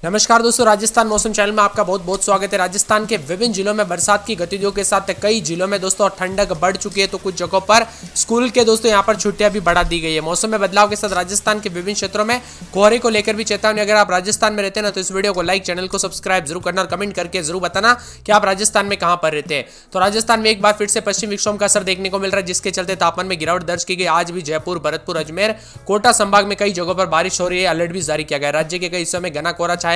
नमस्कार दोस्तों, राजस्थान मौसम चैनल में आपका बहुत बहुत स्वागत है। राजस्थान के विभिन्न जिलों में बरसात की गतिविधियों के साथ कई जिलों में दोस्तों ठंडक बढ़ चुकी है, तो कुछ जगहों पर स्कूल के दोस्तों यहां पर छुट्टियां भी बढ़ा दी गई है। मौसम में बदलाव के साथ राजस्थान के विभिन्न क्षेत्रों में कोहरे को लेकर भी चेतावनी। अगर आप राजस्थान में रहते हैं ना तो इस वीडियो को लाइक, चैनल को सब्सक्राइब जरूर करना और कमेंट करके जरूर बताना कि आप राजस्थान में कहां पर रहते हैं। तो राजस्थान में एक बार फिर से पश्चिम विक्षोभ का असर देखने को मिल रहा है, जिसके चलते तापमान में गिरावट दर्ज की गई। आज भी जयपुर, भरतपुर, अजमेर, कोटा संभाग में कई जगहों पर बारिश हो रही है। अलर्ट भी जारी किया गया है। राज्य के कई हिस्सों में घना कोहरा छाया है।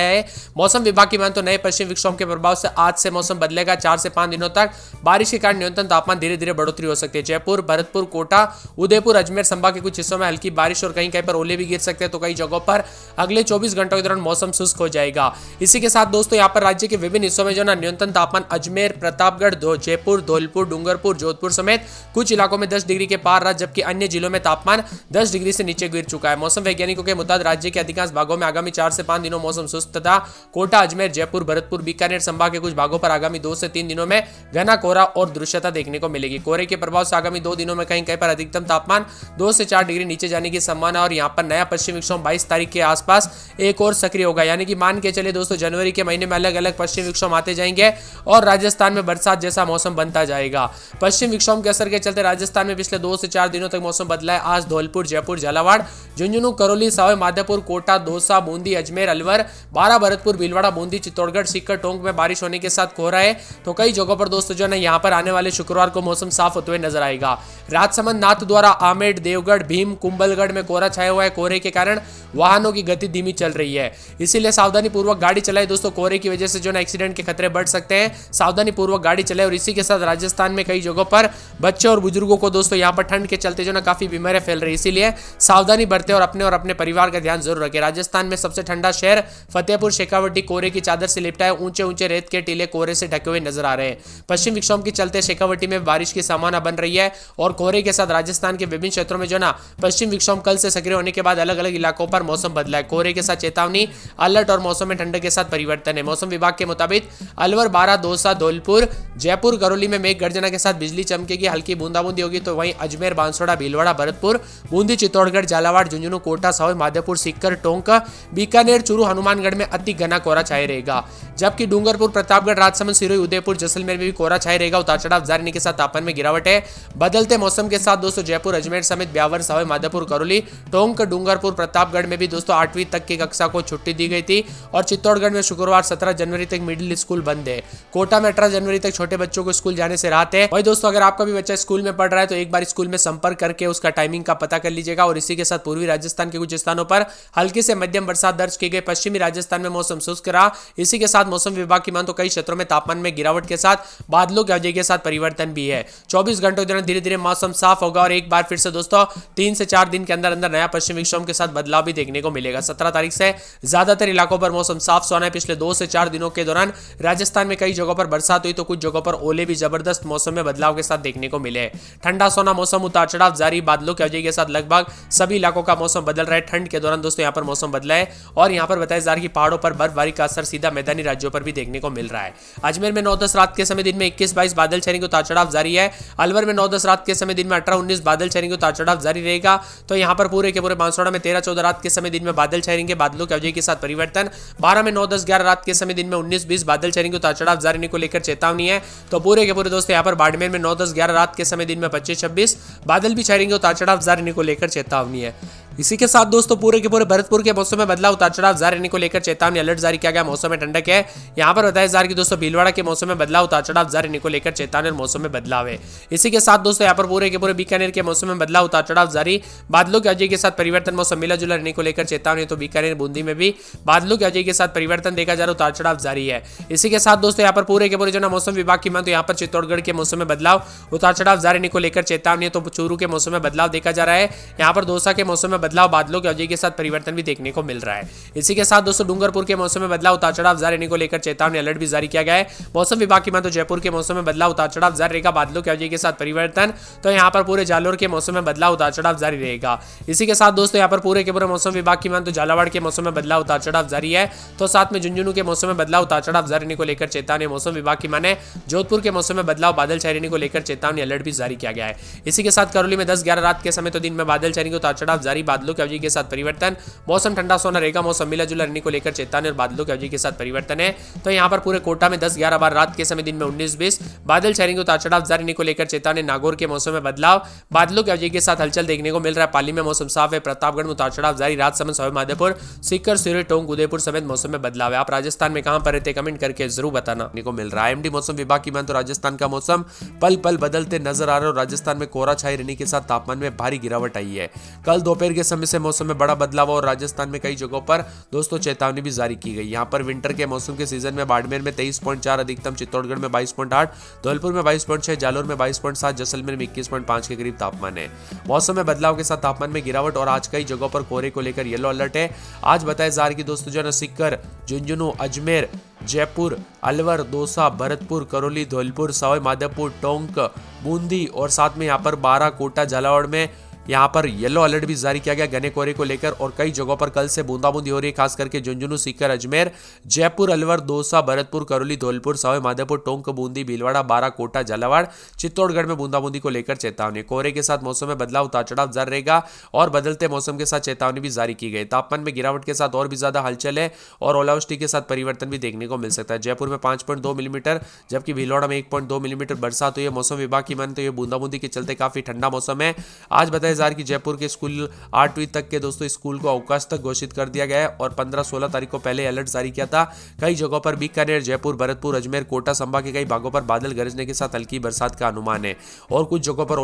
मौसम विभाग की मान तो नए पश्चिम विक्षोभ के प्रभाव से आज से मौसम बदलेगा। 4 से 5 दिनों तक बारिश के कारण न्यूनतम तापमान धीरे धीरे बढ़ोतरी हो सकती है। जयपुर, भरतपुर, कोटा, उदयपुर, अजमेर संभाग के कुछ हिस्सों में हल्की बारिश और कहीं कहीं पर ओले भी गिर सकते हैं। तो कई जगहों पर अगले 24 घंटों के दौरान मौसम शुष्क हो जाएगा। इसी के साथ दोस्तों यहाँ पर राज्य के विभिन्न हिस्सों में जो ना न्यूनतम तापमान अजमेर, प्रतापगढ़, जयपुर, धौलपुर, डूंगरपुर, जोधपुर समेत कुछ इलाकों में 10 डिग्री के पार रहा, जबकि अन्य जिलों में तापमान 10 डिग्री से नीचे गिर चुका है। मौसम वैज्ञानिकों के मुताबिक राज्य के अधिकांश भागों में आगामी 4 से 5 दिनों मौसम शुष्क तथा कोटा, अजमेर, जयपुर, भरतपुर, बीकानेर संभाग के कुछ भागों पर आगामी 2 से 3 दिनों में घना कोहरा और दृश्यता देखने को मिलेगी। कोहरे के प्रभाव से आगामी 2 दिनों में कहीं कहीं पर अधिकतम तापमान 2 से 4 डिग्री नीचे जाने की संभावना। और यहाँ पर नया पश्चिम विक्षोभ 22 तारीख के आसपास एक और सक्रिय होगा। यानी कि मान के चले दोस्तों, जनवरी के महीने में अलग अलग पश्चिम विक्षोभ आते जाएंगे और राजस्थान में बरसात जैसा मौसम बनता जाएगा। पश्चिम विक्षोभ के असर के चलते राजस्थान में पिछले 2 से 4 दिनों तक मौसम बदला है। आज धौलपुर, जयपुर, झालावाड़, झुंझुनू, करौली, सवाई माधोपुर, कोटा, दौसा, बूंदी, अजमेर, अलवर, बारा, भरतपुर, भीलवाड़ा, बूंदी, चित्तौड़गढ़, सीकर, टोंक में बारिश होने के साथ कोहरा है। तो कई जगहों पर दोस्तों जो है यहाँ पर आने वाले शुक्रवार को मौसम साफ होते हुए नजर आएगा। राजसमंद, नाथद्वारा, आमेर, देवगढ़, भीम, कुंभलगढ़ में कोहरा छाया हुआ है। कोहरे के कारण वाहनों की गति धीमी चल रही है, इसीलिए सावधानी पूर्वक गाड़ी चलाए दोस्तों। कोहरे की वजह से जो है एक्सीडेंट के खतरे बढ़ सकते हैं, सावधानी पूर्वक गाड़ी चलाए। और इसी के साथ राजस्थान में कई जगहों पर बच्चे और बुजुर्गों को दोस्तों यहाँ पर ठंड के चलते जो ना काफी बीमारियां फैल रही है, इसीलिए सावधानी बरते और अपने परिवार का ध्यान जरूर रखें। राजस्थान में सबसे ठंडा शहर फतेहपुर शेखावटी कोहरे की चादर से लिपटा है। ऊंचे ऊंचे रेत के टीले कोहरे से ढके हुए नजर आ रहे हैं। पश्चिम विक्षोभ के चलते शेखावटी में बारिश की संभावना बन रही है और कोहरे के साथ राजस्थान के विभिन्न क्षेत्रों में जो ना पश्चिम विक्षोभ कल से सक्रिय होने के बाद अलग अलग इलाकों पर मौसम बदला है। कोहरे के साथ चेतावनी, अलर्ट और मौसम में ठंडक के साथ परिवर्तन है। मौसम विभाग के मुताबिक अलवर, बारा, दौसा, धौलपुर, जयपुर, करौली में मेघ गर्जना के साथ बिजली चमकेगी, हल्की बूंदाबूंदी होगी। तो वहीं अजमेर, बांसवाड़ा, भीलवाड़ा, भरतपुर, बूंदी, चित्तौड़गढ़, झालावाड़, झुंझुनू, कोटा, सवाई माधोपुर, सीकर, टोंक, बीकानेर, चूरू, हनुमानगढ़ में अति घना कोहरा छाया रहेगा। जबकि डूंगरपुर, प्रतापगढ़, राजसमंद, सिरोही, उदयपुर, जैसलमेर में भी कोहरा छाया रहेगा। उतार चढ़ाव जारी रहने के साथ तापमान में गिरावट है। बदलते मौसम के साथ दोस्तों जयपुर, अजमेर समेत ब्यावर, सवाई माधोपुर, करौली, टोंक, डूंगरपुर, प्रतापगढ़ में भी दोस्तों 8वीं तक की कक्षा को छुट्टी दी गई थी। और चित्तौड़गढ़ में शुक्रवार 17 जनवरी तक मिडिल स्कूल बंद है। कोटा में 18 जनवरी तक छोटे बच्चों को स्कूल जाने से राहत है। वही दोस्तों, अगर आपका भी बच्चा स्कूल में पढ़ रहा है तो एक बार स्कूल में संपर्क करके उसका टाइमिंग का पता कर लीजिएगा। और इसी के साथ पूर्वी राजस्थान के कुछ स्थानों पर हल्की से मध्यम बरसात दर्ज की गई। पश्चिमी राजस्थान में मौसम शुष्क रहा। इसी के साथ मौसम विभाग की मान तो कई क्षेत्रों में तापमान में गिरावट के साथ बादलों की अवधि के साथ परिवर्तन भी है। 24 घंटों के दौरान धीरे धीरे मौसम साफ होगा और एक बार फिर से दोस्तों 3 से 4 दिन के अंदर अंदर नया पश्चिम विक्षोभ के साथ बदलाव भी देखने को मिलेगा। 17 तारीख से ज्यादातर इलाकों पर मौसम साफ सुहाना है। पिछले 2 से 4 दिनों के दौरान राजस्थान में कई जगहों पर बरसात हुई, तो कुछ जगहों पर ओले भी जबरदस्त मौसम में बदलाव के साथ देखने को मिले। ठंडा सोना मौसम, उतार चढ़ाव जारी, बादलों की अवधि के साथ लगभग सभी इलाकों का मौसम बदल रहा है। ठंड के दौरान दोस्तों यहाँ पर मौसम बदला है और यहाँ पर बताया जा रहा है कि पहाड़ों पर बर्फबारी का असर सीधा मैदानी राज्यों पर भी देखने को मिल रहा है। अजमेर में 9-10 रात के समय दिन में 21-22 बादल छाएंगे, उतार चढ़ाव जारी है। अलवर में 9-10 रात के समय दिन में 18-19 बादल छाएंगे, उतार चढ़ाव जारी रहेगा। तो यहाँ पर पूरे के पूरे बांसवाड़ा में 13-14 रात के समय दिन में बादल छाएंगे, बादलों की अवधि के साथ परिवर्तन। 12 में 9-10-11 रात के समय दिन में 19-20 बादल छाएंगे, उतार चढ़ाव जारी रहने को लेकर चेतावनी है। तो पूरे के पूरे दोस्तों यहाँ पर बाड़मेर में 9-10-11 रात के समय दिन में 25-26 बादल भी छाएंगे, उतार चढ़ाव जारी रहने को लेकर चेतावनी है। इसी के साथ दोस्तों पूरे के पूरे भरतपुर के मौसम में बदलाव, उतार चढ़ाव जारी रहने को लेकर चेतावनी, अलर्ट जारी किया गया। मौसम में ठंडक है। यहाँ पर बताया जा रहा है कि दोस्तों भीलवाड़ा के मौसम में बदलाव, उतार चढ़ाव जारी रहने को लेकर चेतावनी और मौसम में बदलाव है। इसी के साथ दोस्तों यहाँ पर पूरे के पूरे बीकानेर के मौसम में बदलाव, उतार चढ़ाव जारी, बादलों की अवधि के साथ परिवर्तन, मौसम मिला जुला रहने को लेकर चेतावनी। तो बीकानेर, बूंदी में भी बादलों की अवधि के साथ परिवर्तन देखा जा रहा है, उतार चढ़ाव जारी है। इसी के साथ दोस्तों यहाँ पर पूरे के पूरे जो ना मौसम विभाग की मान तो यहाँ पर चित्तौड़गढ़ के मौसम में बदलाव, उतार चढ़ाव जारी रहने को लेकर चेतावनी है। तो चूरू के मौसम में बदलाव देखा जा रहा है। यहाँ पर दौसा के मौसम में बदलाव, बादलों की के साथ परिवर्तन भी देखने को मिल रहा है। इसी के साथ दोस्तों डूंगरपुर के मौसम में बदलाव, उतार चढ़ाव जारी रहने को लेकर चेतावनी, अलर्ट भी जारी किया गया है। मौसम विभाग की मान तो जयपुर के मौसम में बदलाव, उतार चढ़ाव जारी रहेगा, बादलों की अवधि के साथ परिवर्तन। तो यहाँ पर पूरे जालोर के मौसम में बदलाव, उतार चढ़ाव जारी रहेगा। इसी के साथ दोस्तों यहाँ पर पूरे के पूरे मौसम विभाग की मान तो झालावाड़ के मौसम में बदलाव, उतार चढ़ाव जारी है। तो साथ में झुंझुनू के मौसम में बदलाव, उतार चढ़ाव जारी रहने को लेकर चेतावनी। मौसम विभाग की माने जोधपुर के मौसम में बदलाव, बादल छाए रहने को लेकर चेतावनी, अलर्ट भी जारी किया गया है। इसी के साथ करौली में 10-11 रात के समय तो दिन में बादल छाएंगे, उतार चढ़ाव जारी, बादलों की अवधि के साथ परिवर्तन, मौसम ठंडा सोना रहेगा, मौसम मिला जुला रहने को लेकर चेतावनी और बादलों की अवधि के साथ परिवर्तन है। तो यहाँ पर पूरे कोटा में 10-11 बार, रात के समय दिन में 19-20 बादल छाएंगे, उतार चढ़ाव जारी रहने को लेकर चेतावनी। नागौर के मौसम में बदलाव, बादलों की अवधि के साथ हलचल देखने को मिल रहा है। पाली में मौसम साफ है, प्रतापगढ़ में उतार चढ़ाव जारी, राजसमंद, सवाई माधोपुर, सीकर, सिरोही, टोंक, उदयपुर समेत मौसम में बदलाव है। आप राजस्थान में कहां पर रहते कमेंट करके जरूर बताना को मिल रहा है। आईएमडी मौसम विभाग की मान तो राजस्थान का मौसम पल पल बदलते नजर आ रहा है और राजस्थान में कोहरा छाए रहने के साथ तापमान में भारी गिरावट आई है। कल दोपहर के समय से मौसम में बड़ा बदलाव और राजस्थान में कई जगहों पर दोस्तों चेतावनी भी जारी की गई। यहाँ पर विंटर के मौसम के सीजन में बाड़मेर में 23.4 अधिकतम, चित्तौड़गढ़ में 22.8, धौलपुर में 22.6, जालोर में 22.7, जैसलमेर में 21.5 के करीब तापमान है। मौसम में बदलाव के साथ तापमान में गिरावट और आज कई जगहों पर कोहरे को लेकर येलो अलर्ट है। आज बताया जा रहा है कि दोस्तों जो है सीकर, झुंझुनू, अजमेर, जयपुर, अलवर, दौसा, भरतपुर, करौली, धौलपुर, सवाई माधोपुर, टोंक, बूंदी और साथ में यहाँ पर बारा, कोटा, झालावाड़ में यहाँ पर येलो अलर्ट भी जारी किया गया घने कोहरे को लेकर और कई जगहों पर कल से बूंदाबूंदी हो रही है, खास करके झुंझुनू, सीकर, अजमेर, जयपुर, अलवर, दौसा, भरतपुर, करौली, धौलपुर, सवाई माधोपुर, टोंक, बूंदी, भीलवाड़ा, बारा, कोटा, झालावाड़, चित्तौड़गढ़ में बूंदाबूंदी को लेकर चेतावनी। कोहरे के साथ मौसम में बदलाव, उतार चढ़ाव जारी रहेगा और बदलते मौसम के साथ चेतावनी भी जारी की गई। तापमान में गिरावट के साथ और भी ज्यादा हलचल है और ओलावृष्टि के साथ परिवर्तन भी देखने को मिल सकता है। जयपुर में 5.2 मिलीमीटर जबकि भीलवाड़ा में 1.2 मिलीमीटर बरसात हुई है। मौसम विभाग की माने तो ये बूंदाबूंदी के चलते काफी ठंडा मौसम है। आज बताया जा रहा है कि जयपुर के स्कूल 8वीं तक के दोस्तों स्कूल को अवकाश तक घोषित कर दिया गया है और 15-16 तारीख को पहले अलर्ट जारी किया था। कई जगहों पर बीकानेर, जयपुर, भरतपुर, अजमेर, कोटा संभाग के कई भागों पर बादल गरजने के साथ हल्की बरसात का अनुमान है और कुछ जगहों पर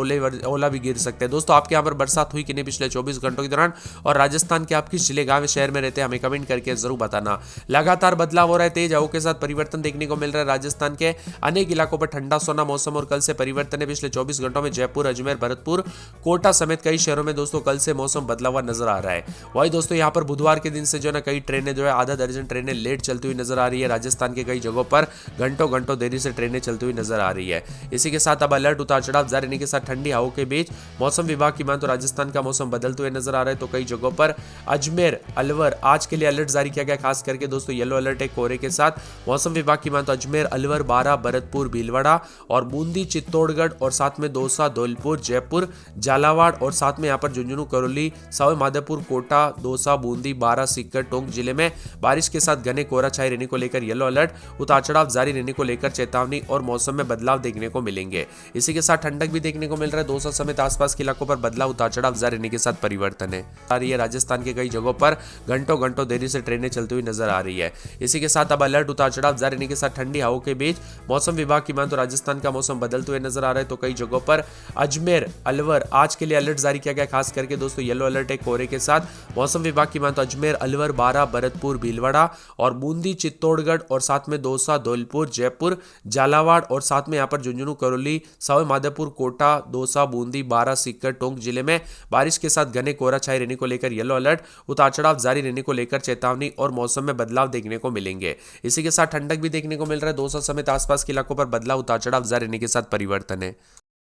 ओला भी गिर सकते हैं। दोस्तों आपके यहाँ पर बरसात हुई कि नहीं पिछले 24 घंटों के दौरान और राजस्थान के आप किस जिले, गांव, शहर में रहते हैं हमें कमेंट करके जरूर बताना। लगातार बदलाव हो रहा है, तेज हवाओं के साथ परिवर्तन देखने को मिल रहा है। राजस्थान के अनेक इलाकों पर ठंडा सोना मौसम और कल से परिवर्तन है। पिछले 24 घंटों में जयपुर, अजमेर, भरतपुर, कोटा समेत कई शहरों में दोस्तों कल से मौसम बदला हुआ नजर आ रहा है। वही दोस्तों यहाँ पर बुधवार के दिन से जो है ना कई ट्रेनें जो है आधा दर्जन ट्रेनें लेट चलती हुई नजर आ रही है। राजस्थान के कई जगहों पर घंटों घंटों देरी से ट्रेनें चलती हुई नजर आ रही है। इसी के साथ अब अलर्ट, उतार चढ़ाव जारी रहने के साथ ठंडी हवाओं के बीच मौसम विभाग की मान तो राजस्थान का मौसम बदलते हुए नजर आ रहा है। तो कई जगहों पर अजमेर, अलवर आज के लिए अलर्ट जारी किया गया, खास करके दोस्तों येलो अलर्ट है कोहरे के साथ। मौसम विभाग की मान तो अजमेर, अलवर, बारा, भरतपुर, भीलवाड़ा और बूंदी, चित्तौड़गढ़ और साथ में दौसा, धौलपुर, जयपुर, झालावाड़ और साथ में यहाँ पर झुंझुनू, करौली, सवाई माधोपुर, कोटा, दौसा, बूंदी, बारा, सीकर, टोंक जिले में बारिश के साथ घने कोहरा छाए रहने को लेकर येलो अलर्ट, उतार चढ़ाव जारी रहने को लेकर चेतावनी और मौसम में बदलाव देखने को मिलेंगे। इसी के साथ ठंडक भी देखने को मिल रहा है। दौसा समेत आसपास के इलाकों पर बदलाव, उतार चढ़ाव जारी रहने के साथ परिवर्तन है। राजस्थान के कई जगहों पर घंटों घंटों देरी से ट्रेनें चलती हुई नजर आ रही है। इसी के साथ अब अलर्ट, उतार चढ़ाव जारी रहने के साथ ठंडी हवाओं के बीच मौसम विभाग की मान तो राजस्थान का मौसम बदलते हुए नजर आ रहा है। तो कई जगहों पर अजमेर, अलवर आज के लिए अलर्ट जारी किया गया, खास करके दोस्तों येलो अलर्ट है कोहरे के साथ। मौसम विभाग की मान तो अजमेर, अलवर, बारा, भरतपुर, भीलवाड़ा और बूंदी, चित्तौड़गढ़ और साथ में दौसा, धौलपुर, जयपुर, झालावाड़ और साथ में यहाँ पर झुंझुनू, करौली, सवाई माधोपुर, कोटा, दौसा, बूंदी, बारा, सीकर, टोंक जिले में बारिश के साथ घने कोहरा छाए रहने को लेकर येलो अलर्ट, उतार चढ़ाव जारी रहने को लेकर चेतावनी और मौसम में बदलाव देखने को मिलेंगे। इसी के साथ ठंडक भी देखने को मिल रहा है। दौसा समेत आसपास के इलाकों पर बदलाव, उतार चढ़ाव जारी रहने के साथ परिवर्तन है।